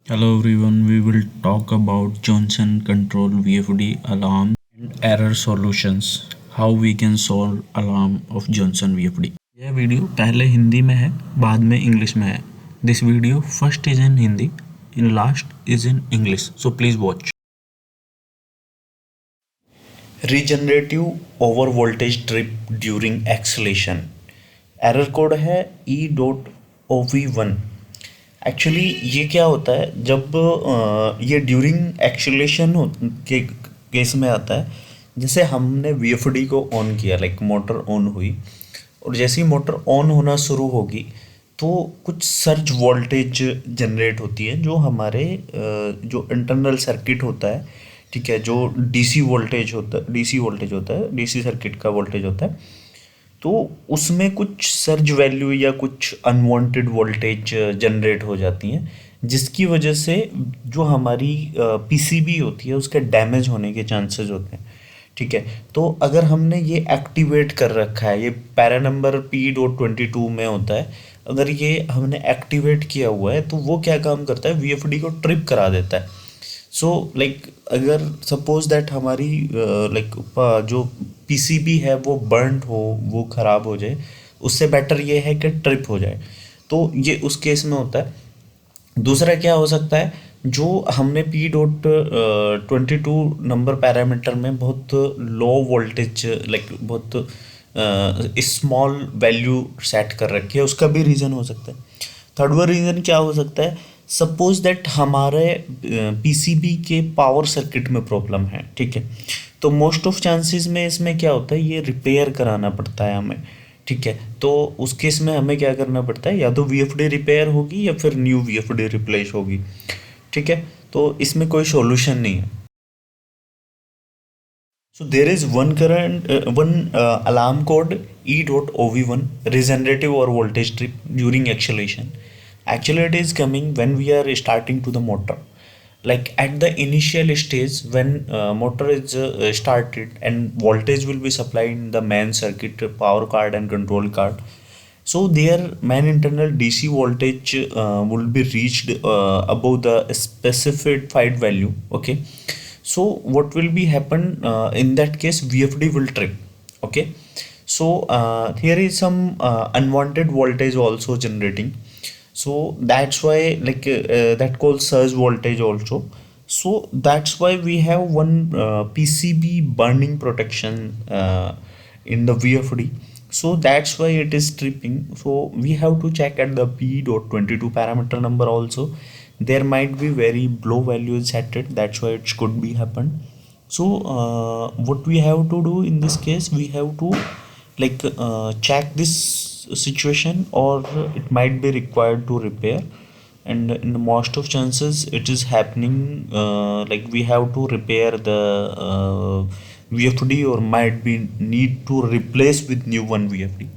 Hello everyone, we will talk about Johnson Control VFD alarm and error solutions. How we can solve alarm of Johnson VFD. यह video पहले हिंदी में है, बाद में English में है. This video first is in Hindi, in last is in English. So please watch. Regenerative over voltage trip during acceleration. Error code है E.OV1. Actually ये क्या होता है जब ये ड्यूरिंग एक्सीलेशन के केस में आता है. जैसे हमने VFD को ऑन किया, लाइक मोटर ऑन हुई, और जैसे ही मोटर ऑन होना शुरू होगी तो कुछ सर्ज वोल्टेज जनरेट होती है जो हमारे जो इंटरनल सर्किट होता है, ठीक है, जो डीसी वोल्टेज होता है, डीसी सर्किट का वोल्टेज होता है, तो उसमें कुछ सर्ज वैल्यू या कुछ अनवांटेड वोल्टेज जनरेट हो जाती हैं, जिसकी वजह से जो हमारी पीसीबी होती है उसके डैमेज होने के चांसेस होते हैं. ठीक है, तो अगर हमने ये एक्टिवेट कर रखा है, ये पैरा नंबर P.22 में होता है, अगर ये हमने एक्टिवेट किया हुआ है तो वो क्या काम करता है, वीएफडी को ट्रिप करा देता है. सो लाइक अगर सपोज दैट हमारी लाइक जो पीसीबी है वो बर्नड हो, वो ख़राब हो जाए, उससे बेटर ये है कि ट्रिप हो जाए. तो ये उस केस में होता है. दूसरा क्या हो सकता है, जो हमने P.22 नंबर पैरामीटर में बहुत लो वोल्टेज, लाइक बहुत स्मॉल वैल्यू सेट कर रखी है, उसका भी रीज़न हो सकता है. थर्ड वन रीज़न क्या हो सकता है, सपोज दैट हमारे पीसीबी के पावर सर्किट में प्रॉब्लम है. ठीक है, तो मोस्ट ऑफ चांसेस में इसमें क्या होता है, ये रिपेयर कराना पड़ता है हमें. ठीक है, तो उस केस में हमें क्या करना पड़ता है, या तो वीएफडी रिपेयर होगी या फिर न्यू वीएफडी रिप्लेस होगी. ठीक है, तो इसमें कोई सॉल्यूशन नहीं है. So there is one alarm code E.OV1, regenerative or voltage trip during acceleration. Actually, it is coming when we are starting to the motor. Like at the initial stage, when motor is started and voltage will be supplied in the main circuit, power card and control card. So their main internal DC voltage will be reached above the specified value. Okay, so what will be happen in that case, VFD will trip. Okay, so here is some unwanted voltage also generating. So that's why that called surge voltage also. So that's why we have one PCB burning protection in the VFD. So that's why it is tripping. So we have to check at the P.22 parameter number also. There might be very low values set it, that's why it could be happen. So what we have to do in this case, we have to check this situation, or it might be required to repair. And in the most of chances it is happening, like we have to repair the VFD, or might be need to replace with new one VFD.